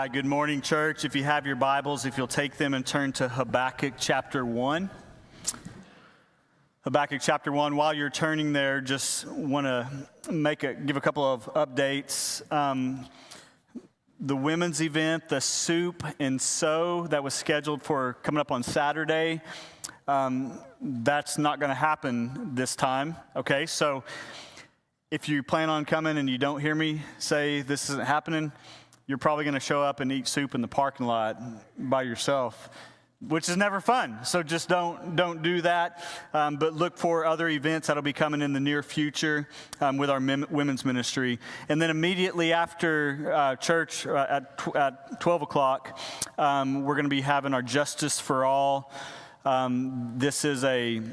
Hi, good morning, church. If you have your Bibles, if you'll take them and turn to Habakkuk chapter 1. Habakkuk chapter 1. While you're turning there, just want to give a couple of updates. The women's event, the Soup and Sew, that was scheduled for coming up on Saturday, that's not going to happen this time, okay? So if you plan on coming and you don't hear me say this isn't happening, you're probably going to show up and eat soup in the parking lot by yourself, which is never fun. So just don't do that. But look for other events that'll be coming in the near future with our women's ministry. And then immediately after church at 12 o'clock, we're going to be having our Justice for All. This is a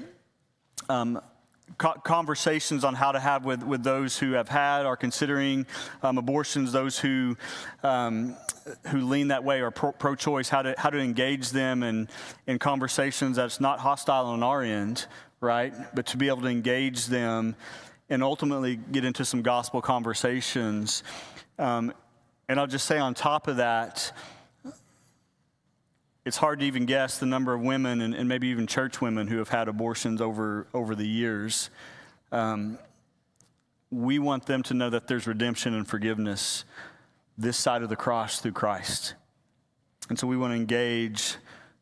conversations on how to have with those who have had or considering abortions, those who lean that way or pro-choice, how to engage them in conversations that's not hostile on our end, right? But to be able to engage them and ultimately get into some gospel conversations. And I'll just say on top of that, it's hard to even guess the number of women and maybe even church women who have had abortions over the years. We want them to know that there's redemption and forgiveness this side of the cross through Christ. And so we want to engage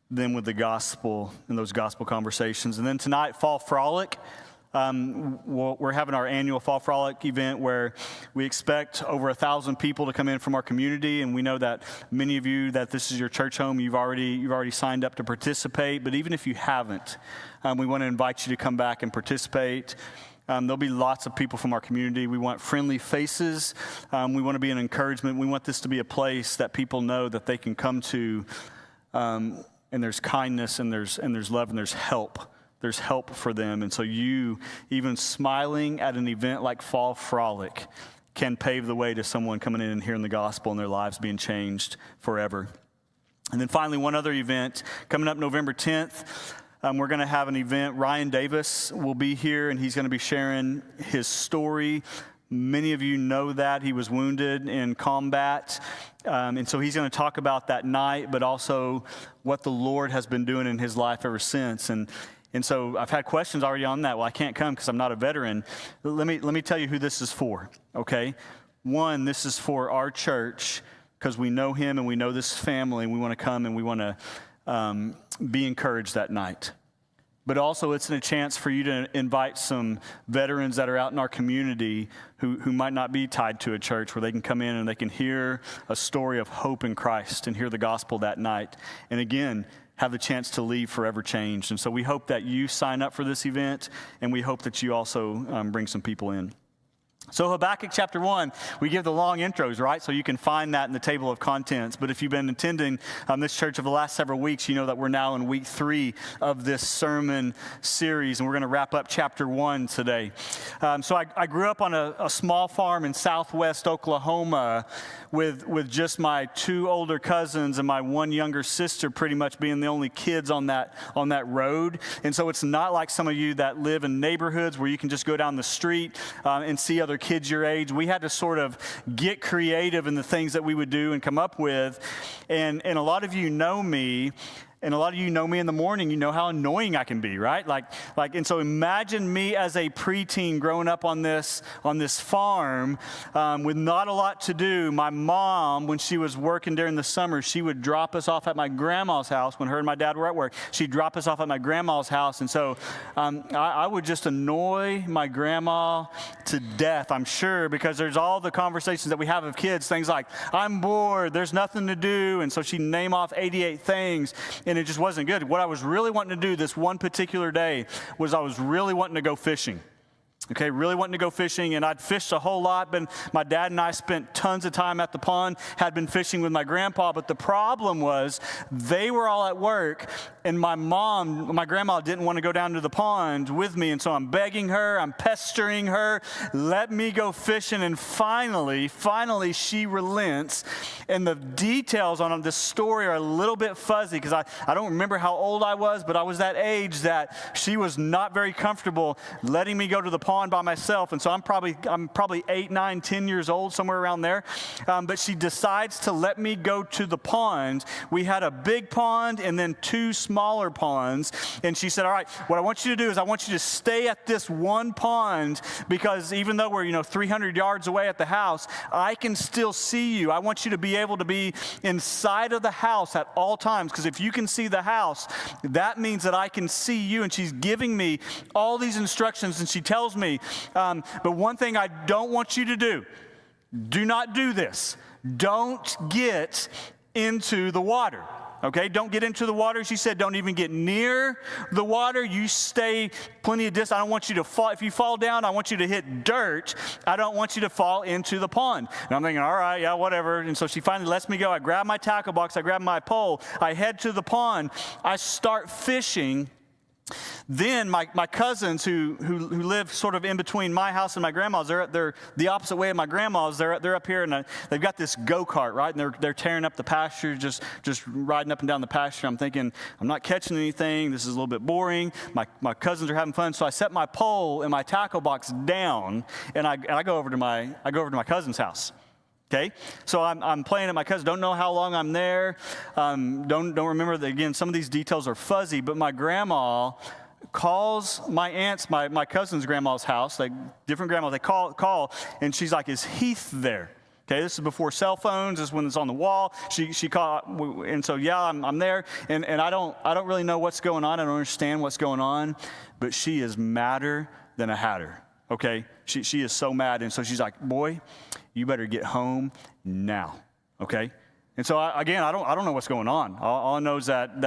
them with the gospel in those gospel conversations. And then tonight, Fall Frolic. We're having our annual Fall Frolic event where we expect over 1,000 people to come in from our community, and we know that many of you, that this is your church home, you've already signed up to participate. But even if you haven't, we want to invite you to come back and participate. There'll be lots of people from our community. We want friendly faces. We want to be an encouragement. We want this to be a place that people know that they can come to, and there's kindness and there's love and there's help. There's help for them. And so you, even smiling at an event like Fall Frolic, can pave the way to someone coming in and hearing the gospel and their lives being changed forever. And then finally, one other event coming up November 10th. We're going to have an event. Ryan Davis will be here, and he's going to be sharing his story. Many of you know that. He was wounded in combat. And so he's going to talk about that night, but also what the Lord has been doing in his life ever since. And so I've had questions already on that. Well, I can't come because I'm not a veteran. Let me tell you who this is for, okay? One, this is for our church because we know him and we know this family, and we want to come and we want to be encouraged that night. But also it's a chance for you to invite some veterans that are out in our community who might not be tied to a church, where they can come in and they can hear a story of hope in Christ and hear the gospel that night. And again, have the chance to leave forever changed. And so we hope that you sign up for this event, and we hope that you also bring some people in. So Habakkuk chapter 1, we give the long intros, right? So you can find that in the table of contents. But if you've been attending this church over the last several weeks, you know that we're now in week 3 of this sermon series, and we're going to wrap up chapter 1 today. So I grew up on a small farm in southwest Oklahoma with just my 2 older cousins and my 1 younger sister pretty much being the only kids on that road. And so it's not like some of you that live in neighborhoods where you can just go down the street and see other kids your age. We had to sort of get creative in the things that we would do and come up with. And a lot of you know me. And a lot of you know me in the morning, you know how annoying I can be, right? And so imagine me as a preteen growing up on this farm with not a lot to do. My mom, when she was working during the summer, she would drop us off at my grandma's house when her and my dad were at work. She'd drop us off at my grandma's house. And so I would just annoy my grandma to death, I'm sure, because there's all the conversations that we have of kids, things like, I'm bored, there's nothing to do. And so she'd name off 88 things. And it just wasn't good. What I was really wanting to do this one particular day was I was really wanting to go fishing. Okay, really wanting to go fishing, and I'd fished a whole lot, but my dad and I spent tons of time at the pond, had been fishing with my grandpa, but the problem was they were all at work, and my grandma didn't want to go down to the pond with me, and so I'm begging her, I'm pestering her, let me go fishing, and finally she relents, and the details on this story are a little bit fuzzy, because I don't remember how old I was, but I was that age that she was not very comfortable letting me go to the pond pond by myself. And so I'm probably 8, 9, 10 years old, somewhere around there. But she decides to let me go to the pond. We had a big pond and then 2 smaller ponds. And she said, all right, what I want you to do is I want you to stay at this one pond, because even though we're, 300 yards away at the house, I can still see you. I want you to be able to be inside of the house at all times, because if you can see the house, that means that I can see you. And she's giving me all these instructions, and she tells me, but one thing I don't want you to do not do this. Don't get into the water. Okay, don't get into the water. She said, don't even get near the water. You stay plenty of distance. I don't want you to fall. If you fall down, I want you to hit dirt. I don't want you to fall into the pond. And I'm thinking, all right, yeah, whatever. And so she finally lets me go. I grab my tackle box. I grab my pole. I head to the pond. I start fishing. Then my cousins who live sort of in between my house and my grandma's, they're the opposite way of my grandma's. They're up here, and they've got this go-kart, right? And they're tearing up the pasture, just riding up and down the pasture. I'm thinking, I'm not catching anything. This is a little bit boring. My cousins are having fun. So I set my pole and my tackle box down, and I go over to my cousin's house. Okay, so I'm playing at my cousin. Don't know how long I'm there. Don't remember that. Again, some of these details are fuzzy. But my grandma calls my aunt's, my cousin's grandma's house. Like different grandmas, they call, and she's like, "Is Heath there?" Okay, this is before cell phones. This is when it's on the wall. She called, and so yeah, I'm there, and I don't really know what's going on. I don't understand what's going on, but she is madder than a hatter. Okay, she is so mad, and so she's like, "Boy, you better get home now." Okay, and so I don't know what's going on. All I know is that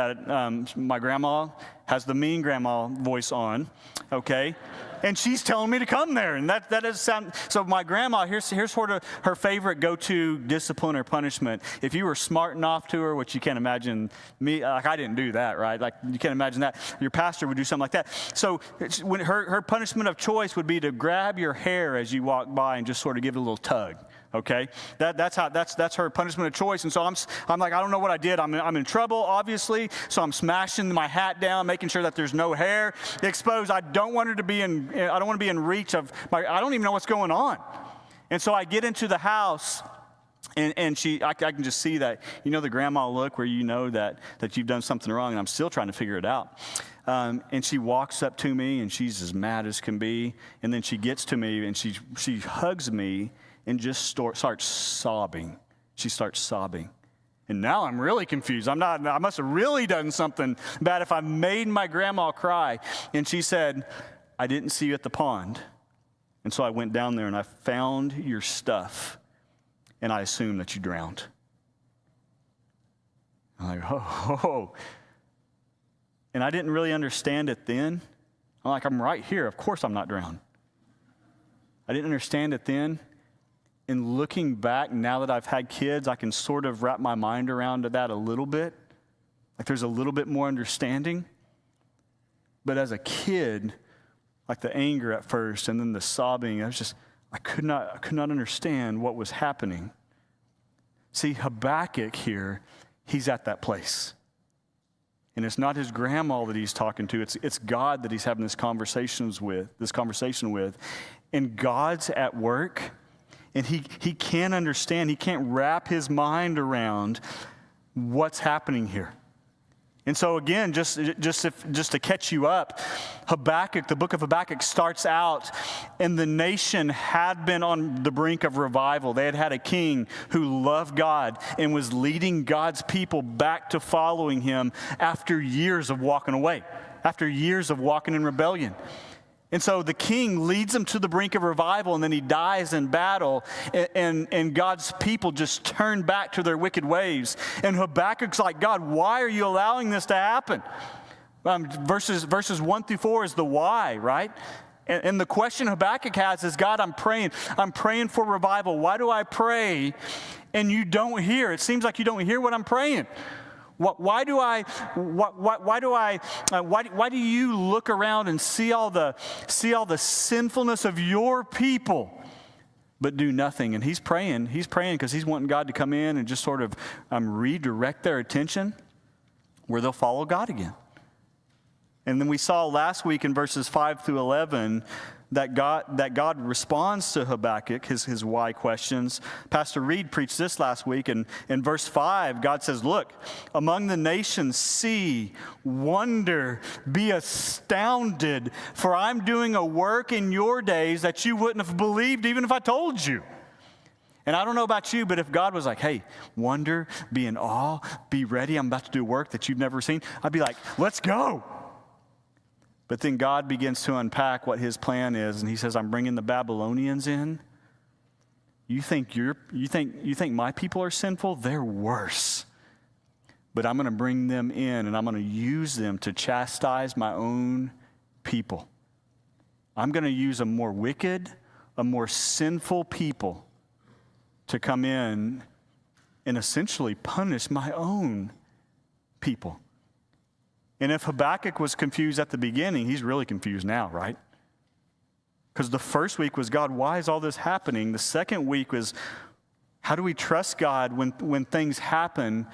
my grandma has the mean grandma voice on. Okay, and she's telling me to come there, and that doesn't sound. So my grandma, here's sort of her favorite go-to discipline or punishment. If you were smarting off to her, which you can't imagine me, like I didn't do that, right? Like you can't imagine that. Your pastor would do something like that. So when her punishment of choice would be to grab your hair as you walk by and just sort of give it a little tug. Okay, that's her punishment of choice. And so I'm like, I don't know what I did. I'm in trouble, obviously. So I'm smashing my hat down, making sure that there's no hair exposed. I don't want to be in reach of I don't even know what's going on. And so I get into the house, and I can just see that, the grandma look where that you've done something wrong, and I'm still trying to figure it out. And she walks up to me, and she's as mad as can be. And then she gets to me, and she hugs me and just starts sobbing. She starts sobbing. And now I'm really confused. I must have really done something bad if I made my grandma cry. And she said, "I didn't see you at the pond. And so I went down there and I found your stuff. And I assumed that you drowned." I'm like, oh. And I didn't really understand it then. I'm like, I'm right here. Of course I'm not drowned. I didn't understand it then. And looking back, now that I've had kids, I can sort of wrap my mind around that a little bit. Like there's a little bit more understanding. But as a kid, like the anger at first and then the sobbing, I could not understand what was happening. See, Habakkuk here, he's at that place. And it's not his grandma that he's talking to, it's God that he's having this conversation with. And God's at work. And he can't understand, he can't wrap his mind around what's happening here. And so again, just to catch you up, Habakkuk, the book of Habakkuk starts out, and the nation had been on the brink of revival. They had a king who loved God and was leading God's people back to following him after years of walking away, after years of walking in rebellion. And so the king leads them to the brink of revival, and then he dies in battle, and God's people just turn back to their wicked ways. And Habakkuk's like, "God, why are you allowing this to happen?" Verses 1-4 is the why, right? And the question Habakkuk has is, "God, I'm praying for revival. Why do I pray and you don't hear? It seems like you don't hear what I'm praying. Why do you look around and see all the sinfulness of your people, but do nothing?" And he's praying because he's wanting God to come in and just sort of redirect their attention where they'll follow God again. And then we saw last week in verses 5-11 that God responds to Habakkuk, his why questions. Pastor Reed preached this last week, and in verse 5, God says, look, among the nations, see, wonder, be astounded, for I'm doing a work in your days that you wouldn't have believed even if I told you. And I don't know about you, but if God was like, hey, wonder, be in awe, be ready, I'm about to do work that you've never seen, I'd be like, let's go. But then God begins to unpack what his plan is, and he says, I'm bringing the Babylonians in. You think my people are sinful? They're worse. But I'm going to bring them in, and I'm going to use them to chastise my own people. I'm going to use a more wicked, a more sinful people to come in and essentially punish my own people. And if Habakkuk was confused at the beginning, he's really confused now, right? Because the first week was, God, why is all this happening? The second week was, how do we trust God when things happen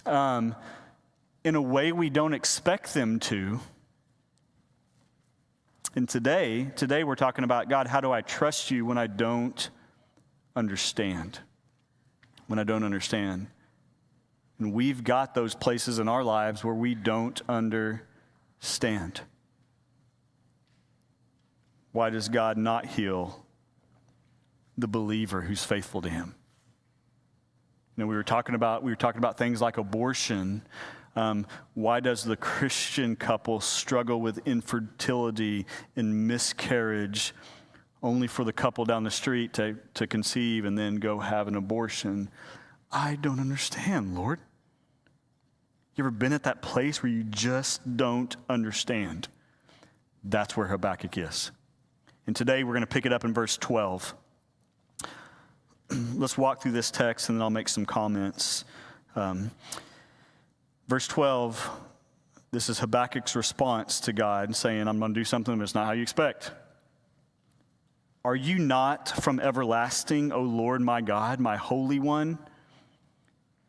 in a way we don't expect them to? And today we're talking about, God, how do I trust you when I don't understand? When I don't understand. And we've got those places in our lives where we don't understand. Why does God not heal the believer who's faithful to him? You know, we were talking about things like abortion. Why does the Christian couple struggle with infertility and miscarriage, only for the couple down the street to conceive and then go have an abortion? I don't understand, Lord. You ever been at that place where you just don't understand? That's where Habakkuk is. And today we're going to pick it up in verse 12. Let's walk through this text and then I'll make some comments. Verse 12, this is Habakkuk's response to God saying, I'm going to do something that's not how you expect. Are you not from everlasting, O Lord my God, my Holy One?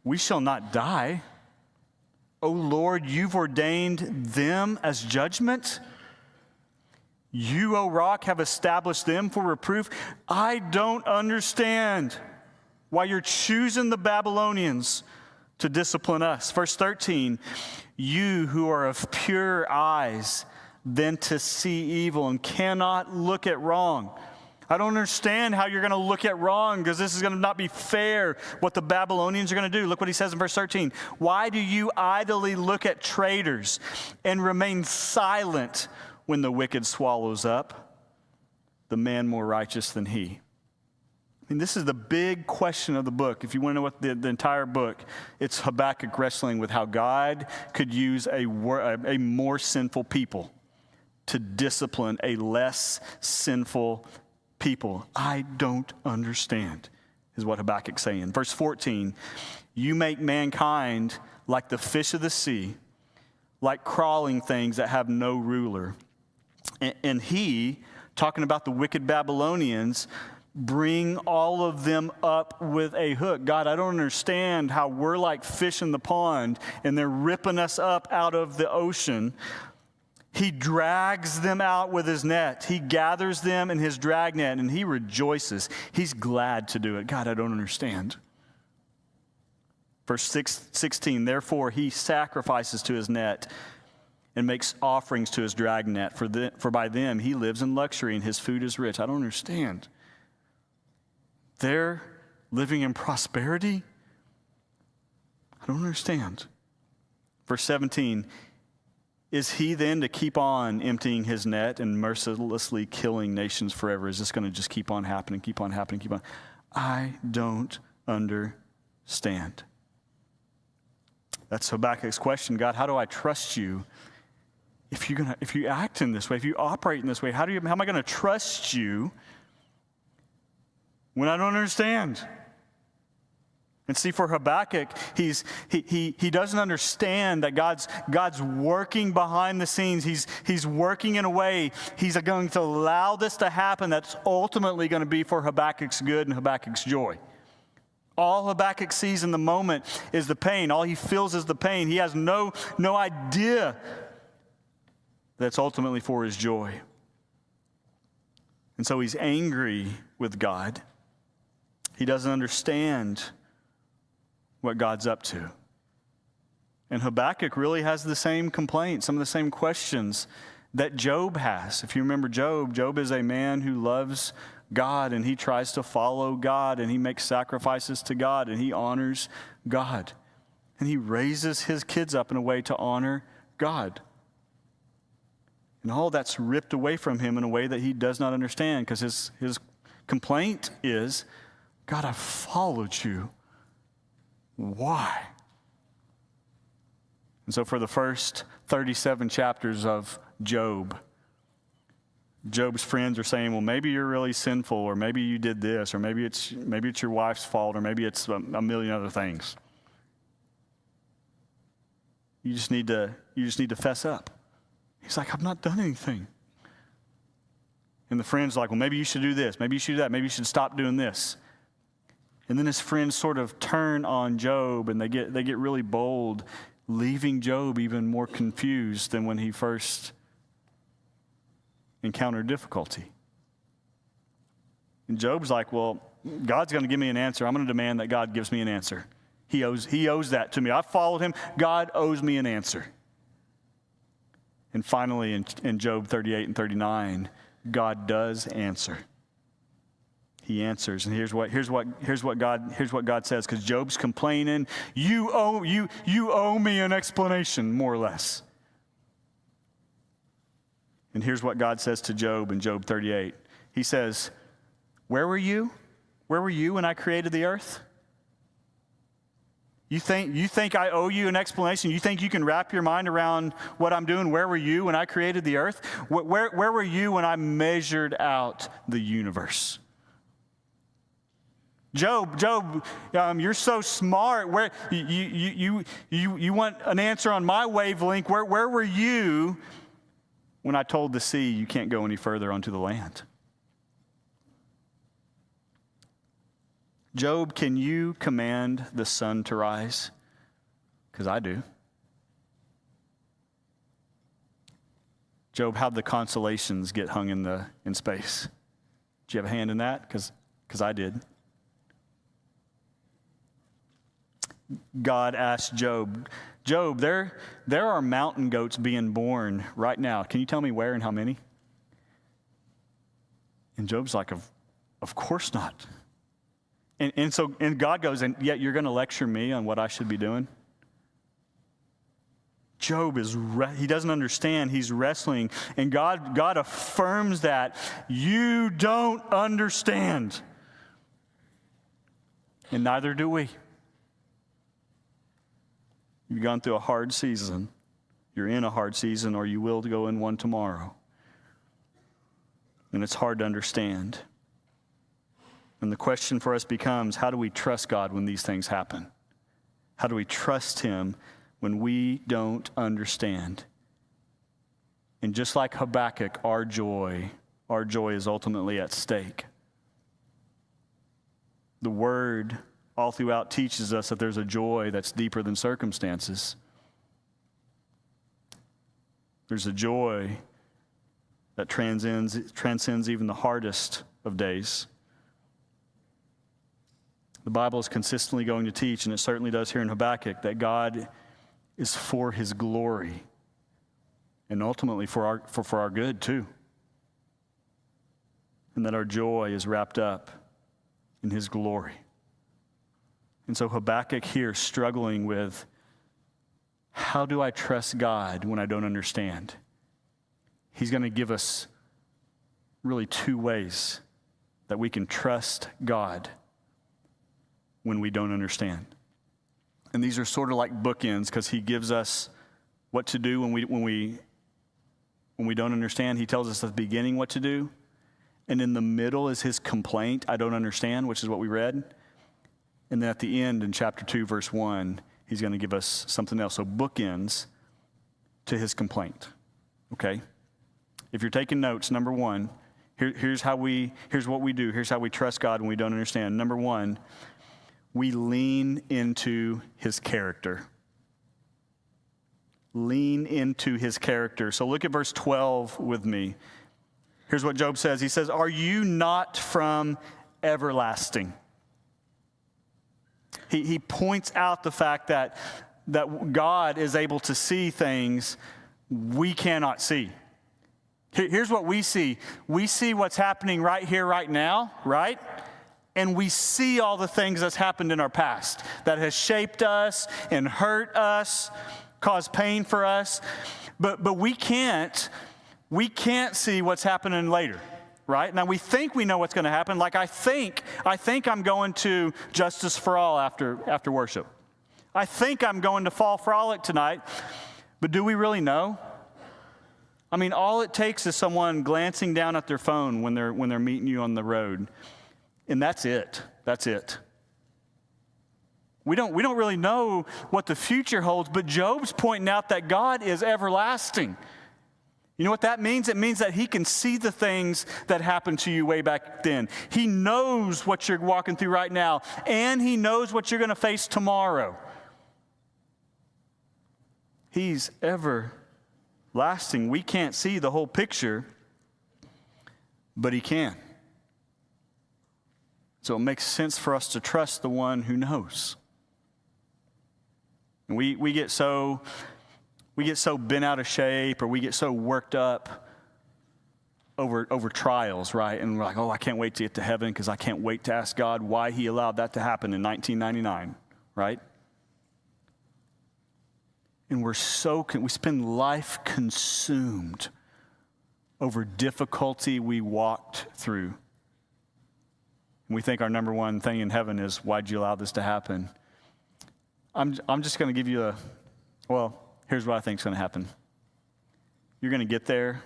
We shall not die. O Lord, you've ordained them as judgment. You, O rock, have established them for reproof. I don't understand why you're choosing the Babylonians to discipline us. Verse 13, you who are of pure eyes, then to see evil and cannot look at wrong. I don't understand how you're going to look at wrong, because this is going to not be fair what the Babylonians are going to do. Look what he says in verse 13. Why do you idly look at traitors and remain silent when the wicked swallows up the man more righteous than he? I mean, this is the big question of the book. If you want to know what the entire book, it's Habakkuk wrestling with how God could use a more sinful people to discipline a less sinful people. I don't understand, is what Habakkuk's saying. Verse 14, you make mankind like the fish of the sea, like crawling things that have no ruler. And he, talking about the wicked Babylonians, bring all of them up with a hook. God, I don't understand how we're like fish in the pond and they're ripping us up out of the ocean. He drags them out with his net. He gathers them in his dragnet and he rejoices. He's glad to do it. God, I don't understand. Verse 16, therefore he sacrifices to his net and makes offerings to his dragnet. For by them he lives in luxury and his food is rich. I don't understand. They're living in prosperity? I don't understand. Verse 17, is he then to keep on emptying his net and mercilessly killing nations forever? Is this going to just keep on happening, keep on happening, keep on? I don't understand. That's Habakkuk's question. God, how do I trust you? If you act in this way, if you operate in this way, how am I going to trust you when I don't understand? And see, for Habakkuk, he doesn't understand that God's working behind the scenes. He's working in a way. He's going to allow this to happen that's ultimately going to be for Habakkuk's good and Habakkuk's joy. All Habakkuk sees in the moment is the pain. All he feels is the pain. He has no idea that's ultimately for his joy. And so he's angry with God. He doesn't understand what God's up to. And Habakkuk really has the same complaints, some of the same questions that Job has. If you remember Job, Job is a man who loves God, and he tries to follow God, and he makes sacrifices to God, and he honors God. And he raises his kids up in a way to honor God. And all that's ripped away from him in a way that he does not understand, because his complaint is, God, I followed you. Why? And so for the first 37 chapters of Job, Job's friends are saying, well, maybe you're really sinful, or maybe you did this, or maybe it's your wife's fault, or maybe it's a million other things. You just need to fess up. He's like, I've not done anything. And the friend's like, well, maybe you should do this. Maybe you should do that. Maybe you should stop doing this. And then his friends sort of turn on Job, and they get really bold, leaving Job even more confused than when he first encountered difficulty. And Job's like, well, God's going to give me an answer. I'm going to demand that God gives me an answer. He owes that to me. I followed him. God owes me an answer. And finally, in Job 38 and 39, God does answer. He answers, and here's what God says, because Job's complaining. You owe me an explanation, more or less. And here's what God says to Job in Job 38. He says, "Where were you? Where were you when I created the earth? You think I owe you an explanation? You think you can wrap your mind around what I'm doing? Where were you when I created the earth? Where were you when I measured out the universe?" Job, you're so smart. Where you want an answer on my wavelength? Where were you when I told the sea you can't go any further onto the land? Job, can you command the sun to rise? Because I do. Job, how'd the constellations get hung in space? Did you have a hand in that? Because I did. God asked Job, there are mountain goats being born right now. Can you tell me where and how many? And Job's like, of course not. And God goes, and yet you're going to lecture me on what I should be doing? Job he doesn't understand. He's wrestling. And God affirms that. You don't understand. And neither do we. You've gone through a hard season. You're in a hard season, or you will go in one tomorrow. And it's hard to understand. And the question for us becomes, how do we trust God when these things happen? How do we trust him when we don't understand? And just like Habakkuk, our joy is ultimately at stake. The word all throughout teaches us that there's a joy that's deeper than circumstances. There's a joy that transcends even the hardest of days. The Bible is consistently going to teach, and it certainly does here in Habakkuk, that God is for his glory and ultimately for our good too. And that our joy is wrapped up in his glory. And so Habakkuk here struggling with, how do I trust God when I don't understand? He's going to give us really two ways that we can trust God when we don't understand. And these are sort of like bookends, because he gives us what to do when we don't understand. He tells us at the beginning what to do. And in the middle is his complaint, I don't understand, which is what we read. And then at the end in chapter 2, verse 1, he's going to give us something else. So bookends to his complaint. Okay? If you're taking notes, number one, here's what we do. Here's how we trust God when we don't understand. Number one, we lean into his character. Lean into his character. So look at verse 12 with me. Here's what Job says. He says, are you not from everlasting? He points out the fact that God is able to see things we cannot see. Here's what we see. We see what's happening right here, right now, right? And we see all the things that's happened in our past that has shaped us and hurt us, caused pain for us. But we can't see what's happening later, right? Now we think we know what's going to happen. Like I think I'm going to Justice for All after worship. I think I'm going to Fall Frolic tonight. But do we really know? I mean, all it takes is someone glancing down at their phone when they're meeting you on the road. And that's it. That's it. We don't really know what the future holds, but Job's pointing out that God is everlasting. You know what that means? It means that he can see the things that happened to you way back then. He knows what you're walking through right now, and he knows what you're going to face tomorrow. He's everlasting. We can't see the whole picture, but he can. So it makes sense for us to trust the one who knows. And we get so bent out of shape, or we get so worked up over trials, right? And we're like, oh, I can't wait to get to heaven because I can't wait to ask God why he allowed that to happen in 1999, right? And we spend life consumed over difficulty we walked through. And we think our number one thing in heaven is, why'd you allow this to happen? I'm just going to give you here's what I think is going to happen. You're going to get there,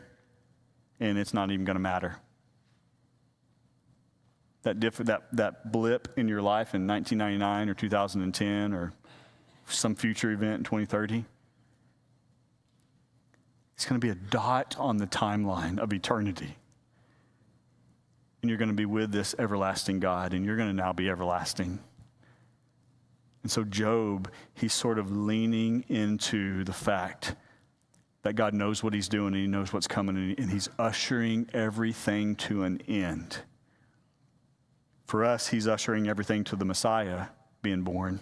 and it's not even going to matter. That blip in your life in 1999 or 2010 or some future event in 2030, it's going to be a dot on the timeline of eternity. And you're going to be with this everlasting God, and you're going to now be everlasting. And so Job, he's sort of leaning into the fact that God knows what he's doing, and he knows what's coming, and he's ushering everything to an end. For us, he's ushering everything to the Messiah being born.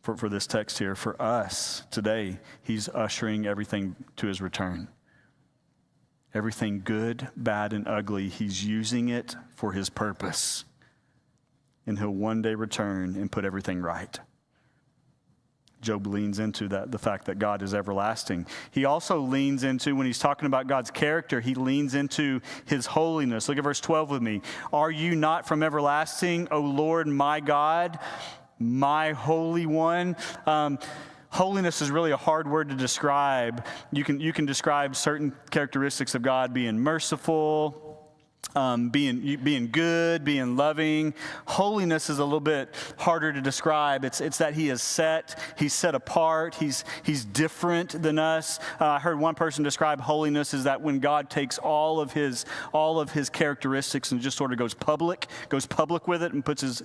For this text here, for us today, he's ushering everything to his return. Everything good, bad, and ugly, he's using it for his purpose. And he'll one day return and put everything right. Job leans into the fact that God is everlasting. He also leans into, when he's talking about God's character, he leans into his holiness. Look at verse 12 with me. Are you not from everlasting, O Lord, my God, my Holy One? Holiness is really a hard word to describe. You can describe certain characteristics of God: being merciful, being good, being loving. Holiness is a little bit harder to describe. It's that he's set apart, he's different than us. I heard one person describe holiness as that when God takes all of his characteristics and just sort of goes public with it and puts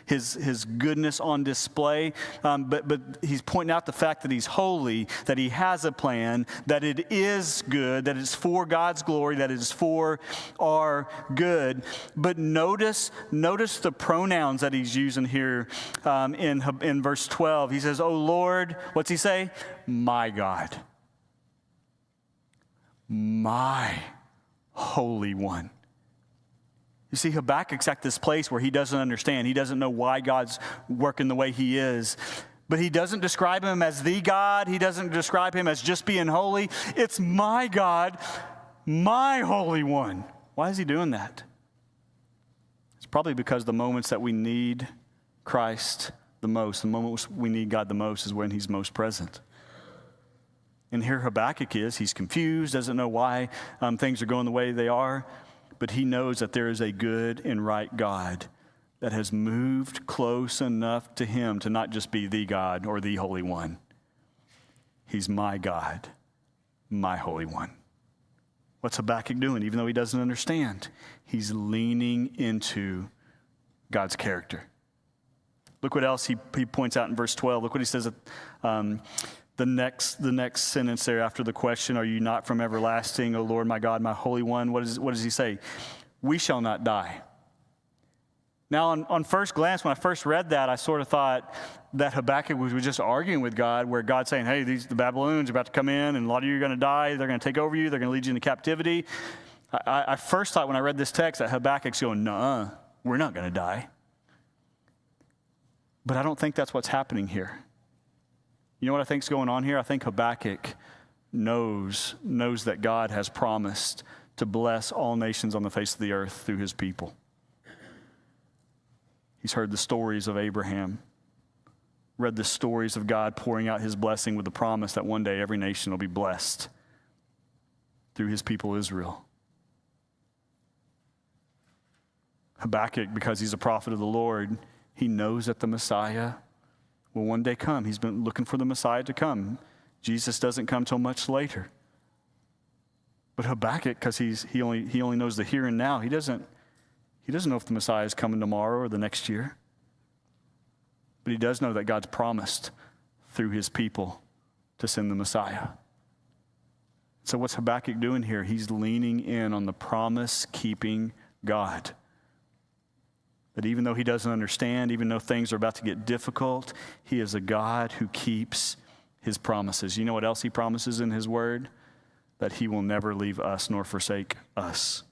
his goodness on display. But he's pointing out the fact that he's holy, that he has a plan, that it is good, that it's for God's glory, that it is for our good. But notice the pronouns that he's using here in verse 12. He says, "O Lord," what's he say? "My God, my Holy One." You see, Habakkuk's at this place where he doesn't understand. He doesn't know why God's working the way he is. But he doesn't describe him as the God. He doesn't describe him as just being holy. It's my God, my Holy One. Why is he doing that? It's probably because the moments that we need Christ the most, the moments we need God the most, is when he's most present. And here Habakkuk is. He's confused, doesn't know why things are going the way they are, but he knows that there is a good and right God that has moved close enough to him to not just be the God or the Holy One. He's my God, my Holy One. What's Habakkuk doing? Even though he doesn't understand, he's leaning into God's character. Look what else he points out in verse 12. Look what he says The next sentence there after the question, are you not from everlasting, O Lord, my God, my Holy One? What does he say? We shall not die. Now, on first glance, when I first read that, I sort of thought that Habakkuk was just arguing with God, where God's saying, hey, the Babylonians are about to come in, and a lot of you are going to die. They're going to take over you. They're going to lead you into captivity. I first thought when I read this text that Habakkuk's going, nuh-uh, we're not going to die. But I don't think that's what's happening here. You know what I think's going on here? I think Habakkuk knows that God has promised to bless all nations on the face of the earth through his people. He's heard the stories of Abraham, read the stories of God pouring out his blessing with the promise that one day every nation will be blessed through his people Israel. Habakkuk, because he's a prophet of the Lord, he knows that the Messiah will one day come. He's been looking for the Messiah to come. Jesus doesn't come till much later. But Habakkuk, because he only knows the here and now, he doesn't know if the Messiah is coming tomorrow or the next year. But he does know that God's promised through his people to send the Messiah. So what's Habakkuk doing here? He's leaning in on the promise-keeping God. That even though he doesn't understand, even though things are about to get difficult, he is a God who keeps his promises. You know what else he promises in his word? That he will never leave us nor forsake us.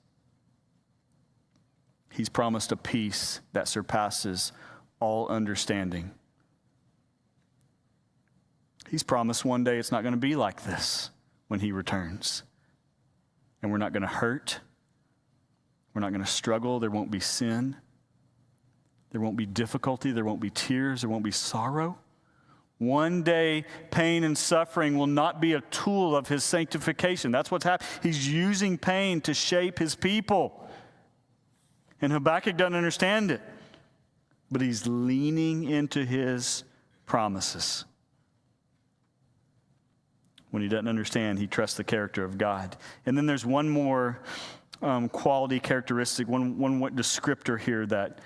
He's promised a peace that surpasses all understanding. He's promised one day it's not going to be like this when he returns. And we're not going to hurt. We're not going to struggle. There won't be sin. There won't be difficulty. There won't be tears. There won't be sorrow. One day, pain and suffering will not be a tool of his sanctification. That's what's happening. He's using pain to shape his people. And Habakkuk doesn't understand it. But he's leaning into his promises. When he doesn't understand, he trusts the character of God. And then there's one more quality characteristic, one descriptor here that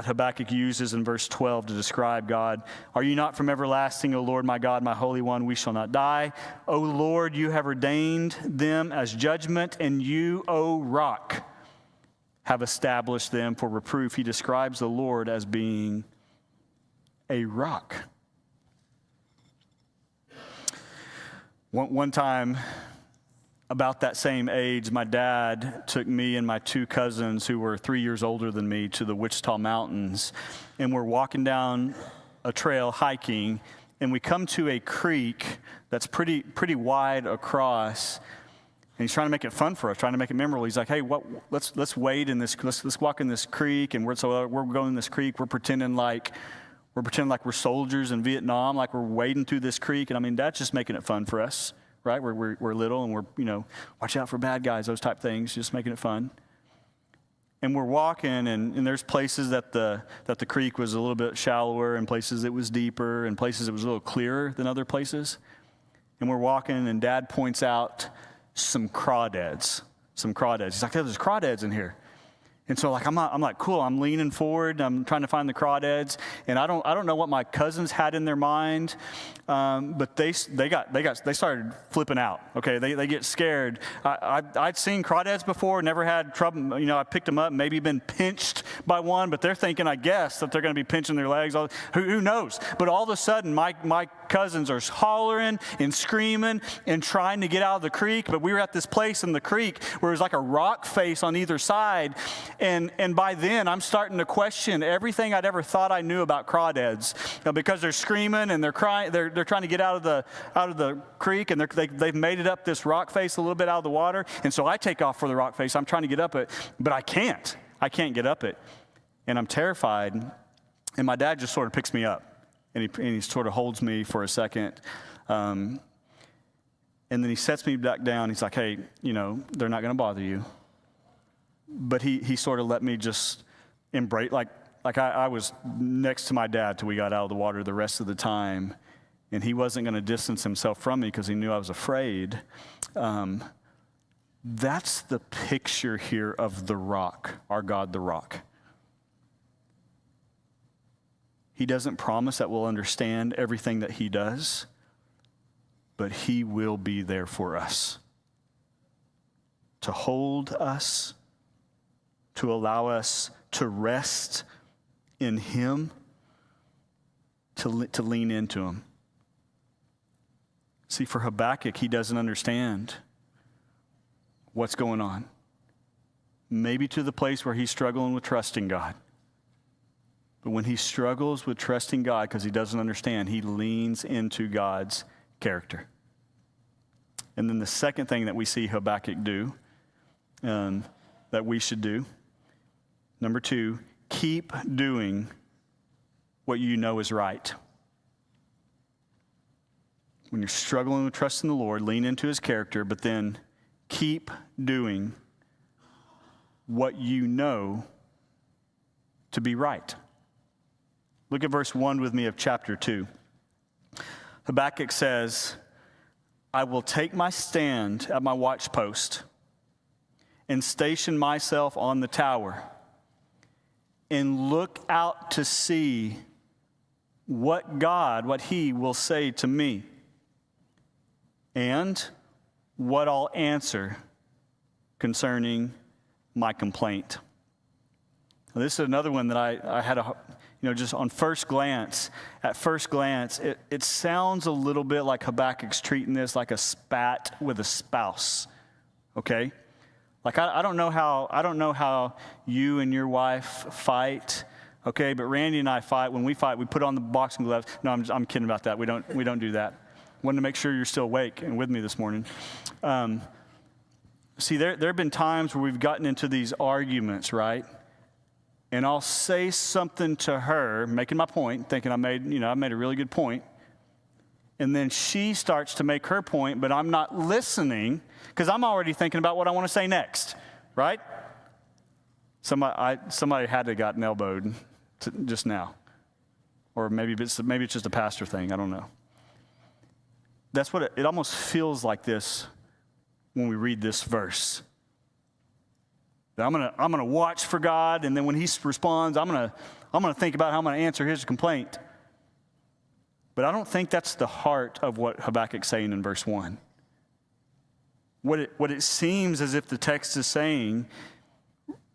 Habakkuk uses in verse 12 to describe God. Are you not from everlasting, O Lord, my God, my Holy One? We shall not die. O Lord, you have ordained them as judgment, and you, O rock, have established them for reproof. He describes the Lord as being a rock. One time, about that same age, my dad took me and my two cousins, who were 3 years older than me, to the Wichita Mountains. And we're walking down a trail, hiking, and we come to a creek that's pretty wide across. And he's trying to make it fun for us, trying to make it memorable. He's like, hey, let's wade in this, let's walk in this creek. And we're going in this creek. We're pretending like we're soldiers in Vietnam, like we're wading through this creek. And I mean, that's just making it fun for us, right? We're little and we're, watch out for bad guys, those type things, just making it fun. And we're walking, and there's places that the creek was a little bit shallower, and places it was deeper, and places it was a little clearer than other places. And we're walking, and Dad points out some crawdads. He's like, there's crawdads in here. And so I'm like, cool, I'm leaning forward, I'm trying to find the crawdads, and I don't know what my cousins had in their mind, but they started flipping out. Okay, they get scared. I'd seen crawdads before, never had trouble. I picked them up, maybe been pinched by one, but they're thinking, I guess, that they're going to be pinching their legs. Who knows? But all of a sudden, my cousins are hollering and screaming and trying to get out of the creek. But we were at this place in the creek where it was like a rock face on either side. And by then, I'm starting to question everything I'd ever thought I knew about crawdads, because they're screaming and they're crying. They're trying to get out of the creek, and they've made it up this rock face a little bit out of the water. And so I take off for the rock face. I'm trying to get up it, but I can't. I can't get up it, and I'm terrified. And my dad just sort of picks me up, and he sort of holds me for a second, and then he sets me back down. He's like, hey, they're not going to bother you. But he sort of let me just embrace, like I was next to my dad till we got out of the water the rest of the time. And he wasn't going to distance himself from me because he knew I was afraid. That's the picture here of the rock, our God, the rock. He doesn't promise that we'll understand everything that he does, but he will be there for us, to hold us, to allow us to rest in him, to lean into him. See, for Habakkuk, he doesn't understand what's going on. Maybe to the place where he's struggling with trusting God. But when he struggles with trusting God because he doesn't understand, he leans into God's character. And then the second thing that we see Habakkuk do, that we should do, number 2, keep doing what you know is right. When you're struggling with trusting the Lord, lean into his character, but then keep doing what you know to be right. Look at verse 1 with me of chapter 2. Habakkuk says, I will take my stand at my watchpost and station myself on the tower and look out to see what he will say to me, and what I'll answer concerning my complaint. Now, this is another one that I had just on first glance. At first glance, it sounds a little bit like Habakkuk's treating this like a spat with a spouse. Okay, like I don't know how you and your wife fight. Okay, but Randy and I fight. When we fight, we put on the boxing gloves. No, I'm kidding about that. We don't do that. Wanted to make sure you're still awake and with me this morning. See, there have been times where we've gotten into these arguments, right? And I'll say something to her, making my point, thinking I made a really good point. And then she starts to make her point, but I'm not listening because I'm already thinking about what I want to say next, right? Somebody had to gotten elbowed just now. Or maybe it's just a pastor thing. I don't know. That's what it almost feels like this when we read this verse. That I'm gonna watch for God, and then when he responds, I'm gonna think about how I'm gonna answer his complaint. But I don't think that's the heart of what Habakkuk's saying in verse 1. What it seems as if the text is saying,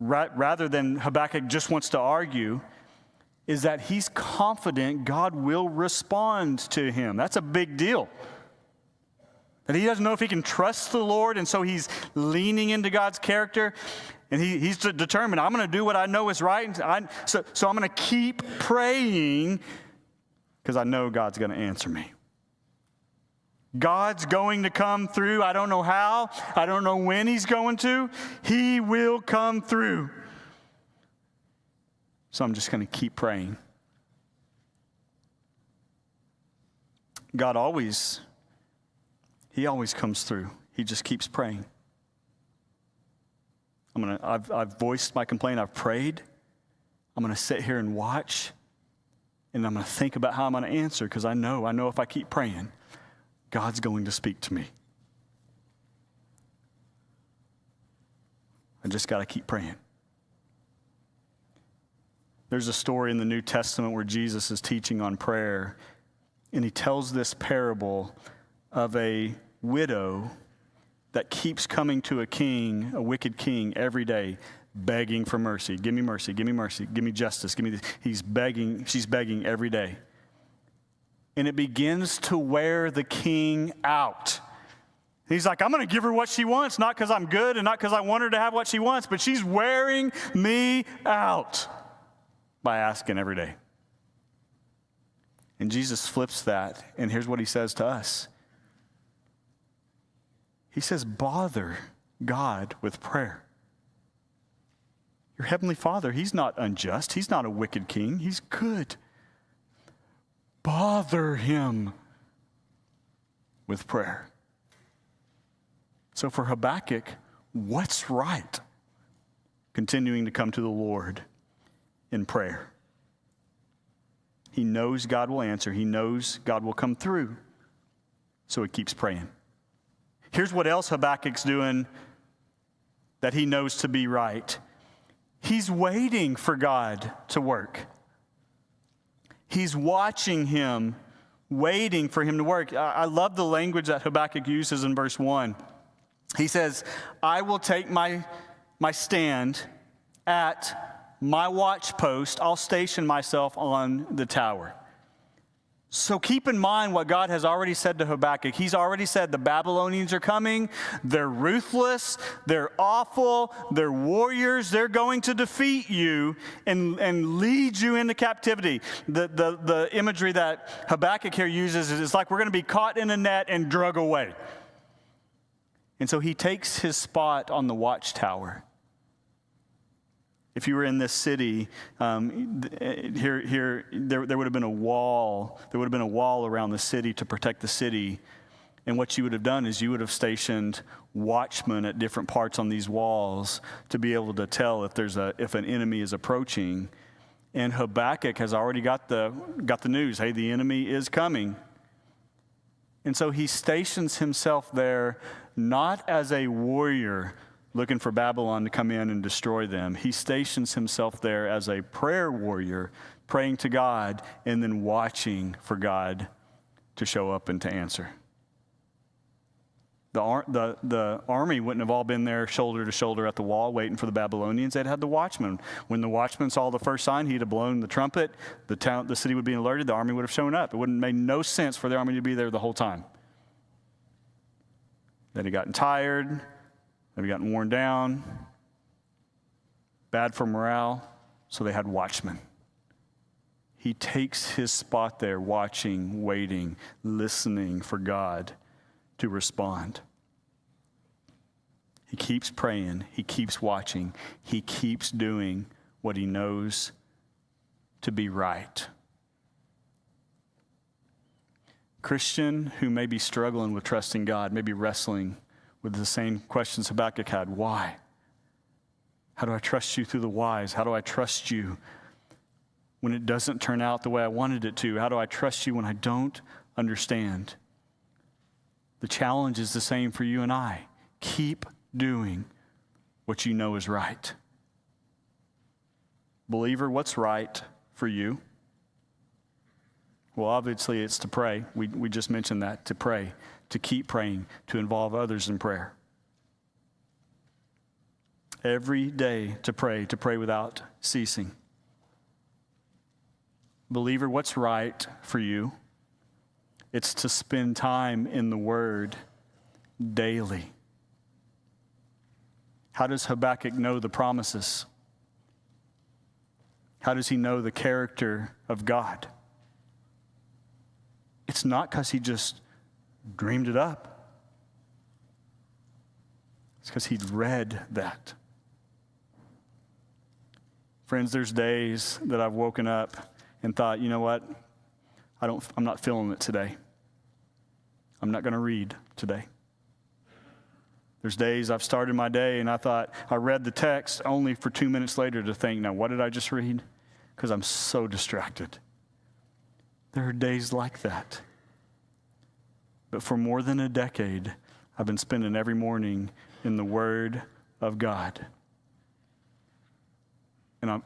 rather than Habakkuk just wants to argue, is that he's confident God will respond to him. That's a big deal. That he doesn't know if he can trust the Lord, and so he's leaning into God's character, and he's determined, I'm going to do what I know is right, so I'm going to keep praying because I know God's going to answer me. God's going to come through. I don't know how. I don't know when he's going to. He will come through. So I'm just going to keep praying. God always comes through. He just keeps praying. I've voiced my complaint. I've prayed. I'm going to sit here and watch, and I'm going to think about how I'm going to answer because I know if I keep praying, God's going to speak to me. I just got to keep praying. There's a story in the New Testament where Jesus is teaching on prayer, and he tells this parable of a widow that keeps coming to a wicked king every day, begging for mercy. Give me mercy, give me mercy, give me justice, give me this. She's begging every day. And it begins to wear the king out. He's like, I'm going to give her what she wants, not because I'm good and not because I want her to have what she wants, but she's wearing me out by asking every day. And Jesus flips that, and here's what he says to us. He says, bother God with prayer. Your heavenly Father, he's not unjust. He's not a wicked king. He's good. Bother him with prayer. So for Habakkuk, what's right? Continuing to come to the Lord in prayer. He knows God will answer. He knows God will come through. So he keeps praying. Here's what else Habakkuk's doing that he knows to be right. He's waiting for God to work. He's watching him waiting for him to work. I love the language that Habakkuk uses in verse 1. He says, I will take my stand at my watch post. I'll station myself on the tower. So keep in mind what God has already said to Habakkuk. He's already said the Babylonians are coming. They're ruthless. They're awful. They're warriors. They're going to defeat you and lead you into captivity. The imagery that Habakkuk here uses is it's like we're going to be caught in a net and drug away. And so he takes his spot on the watchtower. If you were in this city, there would have been a wall. There would have been a wall around the city to protect the city. And what you would have done is you would have stationed watchmen at different parts on these walls to be able to tell if an enemy is approaching. And Habakkuk has already got the news. Hey, the enemy is coming. And so he stations himself there not as a warrior looking for Babylon to come in and destroy them. He stations himself there as a prayer warrior, praying to God and then watching for God to show up and to answer. The army wouldn't have all been there shoulder to shoulder at the wall waiting for the Babylonians. They'd had the watchman. When the watchman saw the first sign, he'd have blown the trumpet. The city would be alerted. The army would have shown up. It wouldn't have made no sense for the army to be there the whole time. They'd have gotten tired. They'd have gotten worn down. Bad for morale. So they had watchmen. He takes his spot there, watching, waiting, listening for God to respond. He keeps praying. He keeps watching. He keeps doing what he knows to be right. Christian who may be struggling with trusting God, may be wrestling with the same questions Habakkuk had. Why? How do I trust you through the whys? How do I trust you when it doesn't turn out the way I wanted it to? How do I trust you when I don't understand? The challenge is the same for you and I. Keep doing what you know is right. Believer, what's right for you? Well, obviously it's to pray. We just mentioned that, to pray, to keep praying, to involve others in prayer. Every day to pray without ceasing. Believer, what's right for you? It's to spend time in the Word daily. How does Habakkuk know the promises? How does he know the character of God? It's not because he just dreamed it up. It's because he'd read that. Friends, there's days that I've woken up and thought, you know what? I'm not feeling it today. I'm not going to read today. There's days I've started my day and I thought, I read the text only for 2 minutes later to think, now what did I just read? Because I'm so distracted. There are days like that. But for more than a decade, I've been spending every morning in the Word of God.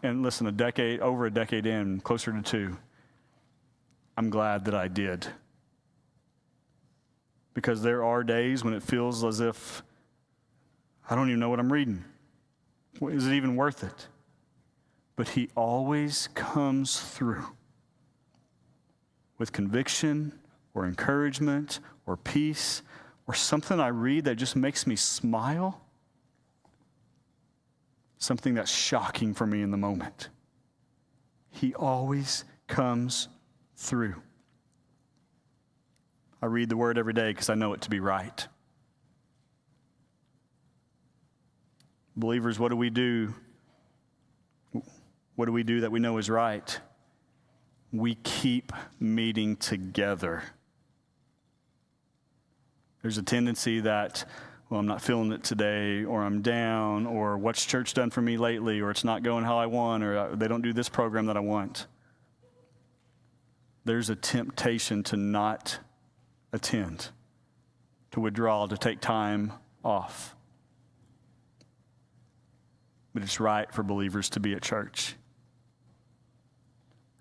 And listen, over a decade in, closer to 2, I'm glad that I did. Because there are days when it feels as if I don't even know what I'm reading. Is it even worth it? But he always comes through with conviction or encouragement or peace or something I read that just makes me smile. Something that's shocking for me in the moment. He always comes through. I read the Word every day because I know it to be right. Believers, what do we do? What do we do that we know is right? We keep meeting together. There's a tendency that, well, I'm not feeling it today, or I'm down, or what's church done for me lately, or it's not going how I want, or they don't do this program that I want. There's a temptation to not attend, to withdraw, to take time off. But it's right for believers to be at church.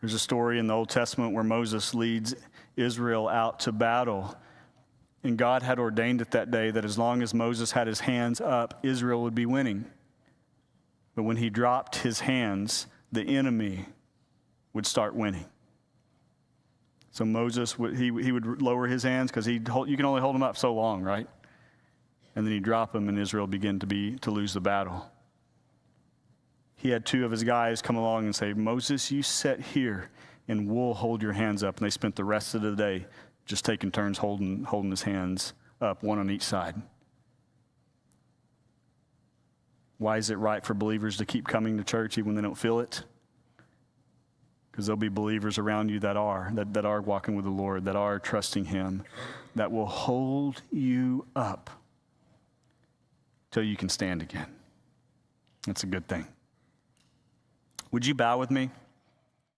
There's a story in the Old Testament where Moses leads Israel out to battle. And God had ordained it that day that as long as Moses had his hands up, Israel would be winning. But when he dropped his hands, the enemy would start winning. So Moses, he would lower his hands because you can only hold them up so long, right? And then he'd drop them and Israel began to lose the battle. He had two of his guys come along and say, Moses, you sit here and we'll hold your hands up. And they spent the rest of the day just taking turns holding his hands up, one on each side. Why is it right for believers to keep coming to church even when they don't feel it? Because there'll be believers around you that are walking with the Lord, that are trusting him, that will hold you up till you can stand again. That's a good thing. Would you bow with me?